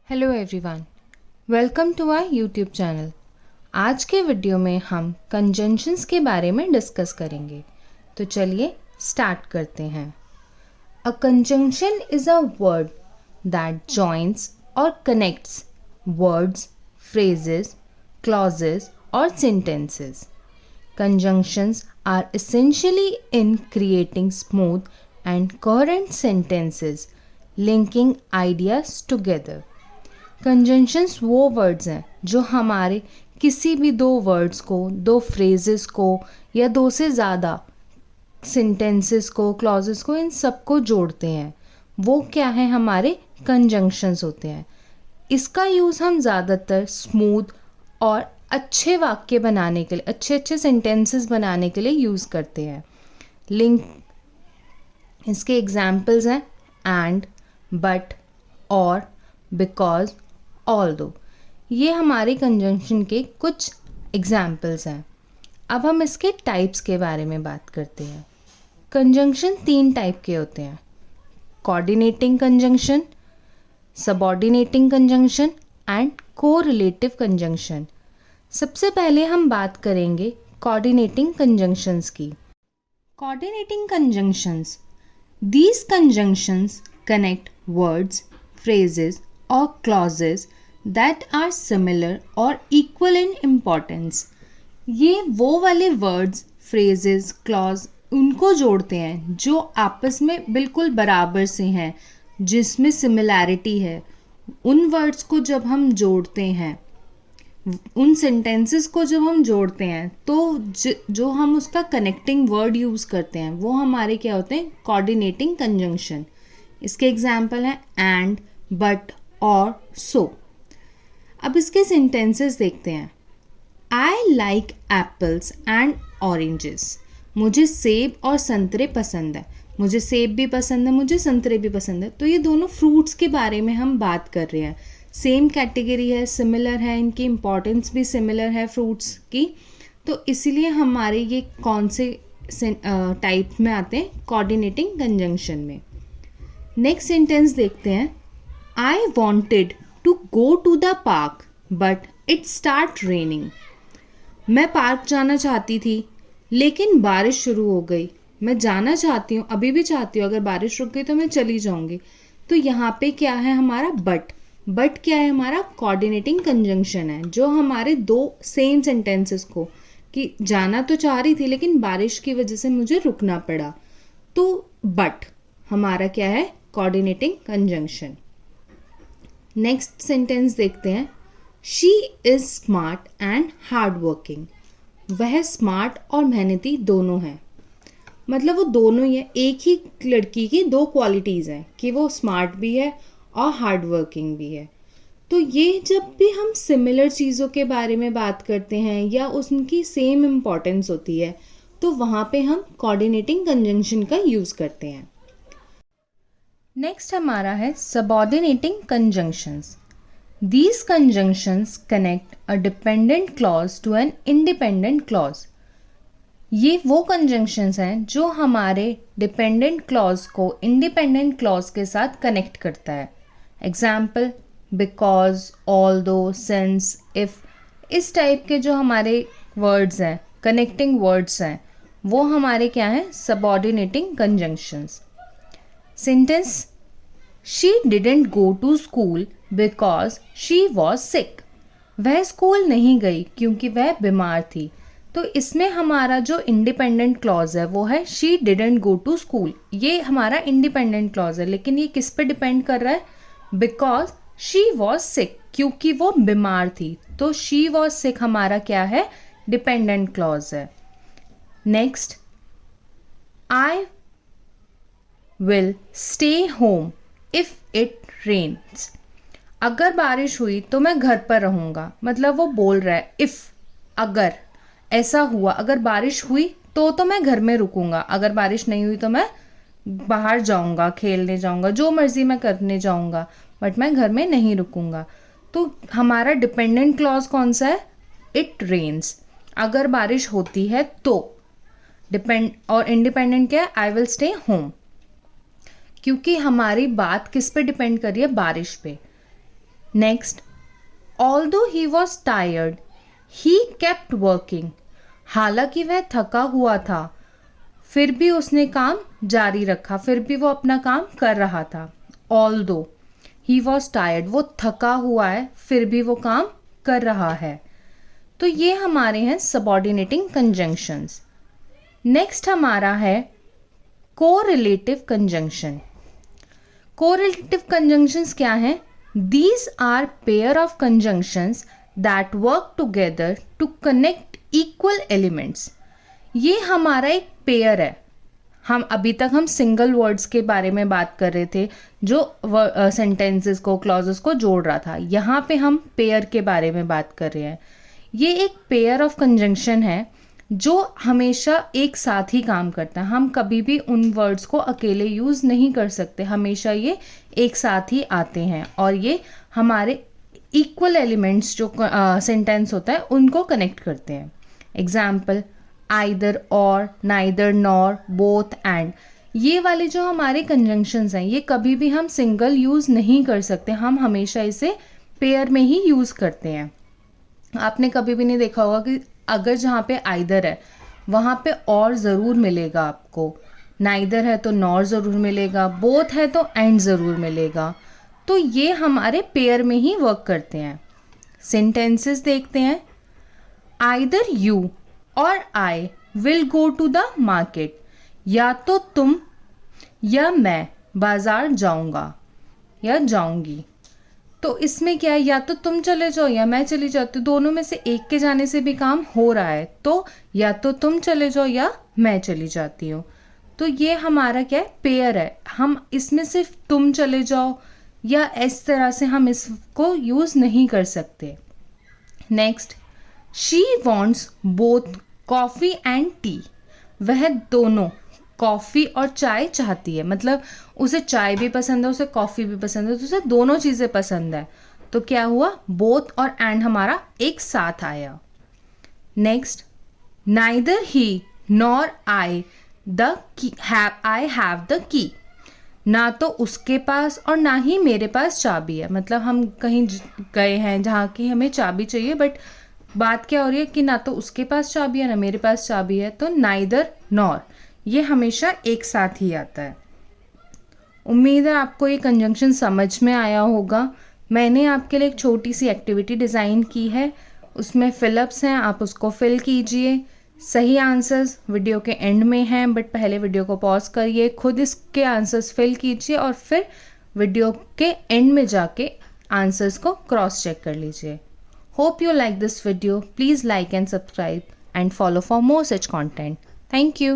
Hello everyone, welcome to our YouTube channel. आज के video में हम कंजंक्शंस के बारे में डिस्कस करेंगे। तो चलिए स्टार्ट करते हैं। A conjunction is a word that joins और connects words, phrases, clauses or sentences. Conjunctions are essentially in creating smooth and coherent sentences, linking ideas together. Conjunctions वो वर्ड्स हैं जो हमारे किसी भी दो वर्ड्स को, दो फ्रेजेस को या दो से ज़्यादा सेंटेंसेस को, क्लॉजेस को, इन सबको जोड़ते हैं। वो क्या है? हमारे कंजंक्शंस होते हैं। इसका यूज़ हम ज़्यादातर स्मूथ और अच्छे वाक्य बनाने के लिए, अच्छे अच्छे सेंटेंसेस बनाने के लिए यूज़ करते हैं। लिंक इसके एग्जाम्पल्स हैं एंड, बट, और, बिकॉज, ऑल्दो। ये हमारे कंजंक्शन के कुछ एग्जाम्पल्स हैं। अब हम इसके टाइप्स के बारे में बात करते हैं। कंजंक्शन 3 टाइप के होते हैं: coordinating conjunction, subordinating conjunction and correlative conjunction. सबसे पहले हम बात करेंगे कोऑर्डिनेटिंग कंजंक्शंस की। Coordinating conjunctions, these conjunctions connect words, phrases or clauses that are similar or equal in importance. ये वो वाले words, phrases, clause उनको जोड़ते हैं जो आपस में बिल्कुल बराबर से हैं, जिसमें सिमिलैरिटी है। उन वर्ड्स को जब हम जोड़ते हैं, उन सेंटेंसेस को जब हम जोड़ते हैं, तो जो हम उसका कनेक्टिंग वर्ड यूज़ करते हैं वो हमारे क्या होते हैं? Coordinating conjunction. इसके एग्जाम्पल हैं एंड, बट, और, सो। अब इसके सेंटेंसेस देखते हैं। I like apples and oranges. मुझे सेब और संतरे पसंद है। मुझे सेब भी पसंद है, मुझे संतरे भी पसंद है। तो ये दोनों फ्रूट्स के बारे में हम बात कर रहे हैं। सेम कैटेगरी है, सिमिलर है, इनकी इम्पॉर्टेंस भी सिमिलर है फ्रूट्स की। तो इसीलिए हमारे ये कौन से टाइप में आते हैं? कोऑर्डिनेटिंग कंजंक्शन में। नेक्स्ट सेंटेंस देखते हैं। I wanted to go to the park but it start raining. मैं पार्क जाना चाहती थी लेकिन बारिश शुरू हो गई। मैं जाना चाहती हूँ, अभी भी चाहती हूँ, अगर बारिश रुक गई तो मैं चली जाऊँगी। तो यहाँ पे क्या है हमारा? बट। बट क्या है हमारा? कोऑर्डिनेटिंग कंजंक्शन है जो हमारे दो सेम सेंटेंसेस को, कि जाना तो चाह रही थी लेकिन बारिश की वजह से मुझे रुकना पड़ा, तो बट हमारा क्या है? Coordinating conjunction. नेक्स्ट सेंटेंस देखते हैं। She is smart and hard working. वह स्मार्ट और मेहनती दोनों हैं। मतलब वो दोनों ही है। एक ही लड़की की दो क्वालिटीज़ हैं कि वो स्मार्ट भी है और हार्ड वर्किंग भी है। तो ये जब भी हम सिमिलर चीज़ों के बारे में बात करते हैं या उनकी सेम इम्पॉर्टेंस होती है, तो वहाँ पे हम कोऑर्डिनेटिंग कंजंक्शन का यूज़ करते हैं। नेक्स्ट हमारा है subordinating conjunctions. These conjunctions connect a dependent clause to an independent clause. ये वो कंजंक्शंस हैं जो हमारे डिपेंडेंट क्लॉज को इंडिपेंडेंट क्लॉज के साथ कनेक्ट करता है। Example because, although, since, if. इस टाइप के जो हमारे वर्ड्स हैं, कनेक्टिंग वर्ड्स हैं, वो हमारे क्या हैं? Subordinating conjunctions. Sentence. She didn't go to school because she was sick. वह स्कूल नहीं गई क्योंकि वह बीमार थी। तो इसमें हमारा जो इंडिपेंडेंट क्लॉज है वो है she didn't go to school. ये हमारा इंडिपेंडेंट क्लॉज है, लेकिन ये किस पे डिपेंड कर रहा है? बिकॉज शी वॉज सिक, क्योंकि वो बीमार थी। तो शी वॉज सिक हमारा क्या है? डिपेंडेंट क्लॉज है। Next, I will stay home if it rains. अगर बारिश हुई तो मैं घर पर रहूँगा। मतलब वो बोल रहा है इफ़, अगर ऐसा हुआ, अगर बारिश हुई तो मैं घर में रुकूंगा। अगर बारिश नहीं हुई तो मैं बाहर जाऊंगा, खेलने जाऊंगा, जो मर्जी मैं करने जाऊंगा, बट मैं घर में नहीं रुकूंगा। तो हमारा डिपेंडेंट क्लॉज कौन सा है? It rains. अगर बारिश होती है तो। डिपेंड और इंडिपेंडेंट क्या है? आई विल स्टे होम। क्योंकि हमारी बात किस पे डिपेंड कर रही है? बारिश पे। Next, although he was tired he kept working. हालांकि वह थका हुआ था फिर भी उसने काम जारी रखा, फिर भी वो अपना काम कर रहा था। ऑल्दो ही वॉज टायर्ड, वो थका हुआ है फिर भी वो काम कर रहा है। तो ये हमारे हैं सबऑर्डिनेटिंग कंजंक्शंस। नेक्स्ट हमारा है कोरिलेटिव कंजंक्शन। कोरिलेटिव कंजंक्शंस क्या हैं? These are pair of conjunctions that work together to connect equal elements. ये हमारा एक पेयर है। अभी तक हम सिंगल वर्ड्स के बारे में बात कर रहे थे जो सेंटेंसेस को, क्लॉजेस को जोड़ रहा था। यहाँ पे हम पेयर के बारे में बात कर रहे हैं। ये एक पेयर ऑफ कंजंक्शन है जो हमेशा एक साथ ही काम करता है। हम कभी भी उन वर्ड्स को अकेले यूज़ नहीं कर सकते, हमेशा ये एक साथ ही आते हैं और ये हमारे इक्वल एलिमेंट्स जो सेंटेंस होता है उनको कनेक्ट करते हैं। एग्जाम्पल, आइदर और, नाइदर नॉर, बोथ एंड। ये वाले जो हमारे कंजंक्शंस हैं ये कभी भी हम सिंगल यूज़ नहीं कर सकते, हम हमेशा इसे पेयर में ही यूज़ करते हैं। आपने कभी भी नहीं देखा होगा कि अगर जहाँ पे आइदर है वहाँ पे और ज़रूर मिलेगा आपको, नाइदर है तो नॉर ज़रूर मिलेगा, बोथ है तो एंड ज़रूर मिलेगा। तो ये हमारे पेयर में ही वर्क करते हैं। सेंटेंसेस देखते हैं। Either you or I will go to the market. या तो तुम या मैं बाज़ार जाऊँगा या जाऊँगी। तो इसमें क्या है, या तो तुम चले जाओ या मैं चली जाती हूँ, दोनों में से एक के जाने से भी काम हो रहा है। तो या तो तुम चले जाओ या मैं चली जाती हूँ। तो ये हमारा क्या है, पेयर है। हम इसमें सिर्फ तुम चले जाओ या इस तरह से हम इसको यूज़ नहीं कर सकते। Next, she wants both coffee and T. वह दोनों कॉफ़ी और चाय चाहती है, मतलब उसे चाय भी पसंद है, उसे कॉफ़ी भी पसंद है, तो उसे दोनों चीज़ें पसंद है। तो क्या हुआ, बोथ और एंड हमारा एक साथ आया। Next, neither he nor I have the key. ना तो उसके पास और ना ही मेरे पास चाबी है। मतलब हम कहीं गए हैं जहाँ की हमें चाबी चाहिए, बट बात क्या हो रही है कि ना तो उसके पास चाबी है ना मेरे पास चाबी है। तो नाइदर नॉर ये हमेशा एक साथ ही आता है। उम्मीद है आपको ये कंजंक्शन समझ में आया होगा। मैंने आपके लिए एक छोटी सी एक्टिविटी डिज़ाइन की है, उसमें फिलअप्स हैं, आप उसको फिल कीजिए। सही आंसर्स वीडियो के एंड में हैं, बट पहले वीडियो को पॉज करिए, खुद इसके आंसर्स फिल कीजिए और फिर वीडियो के एंड में जाके आंसर्स को क्रॉस चेक कर लीजिए। Hope you like this video. Please like and subscribe and follow for more such content. Thank you.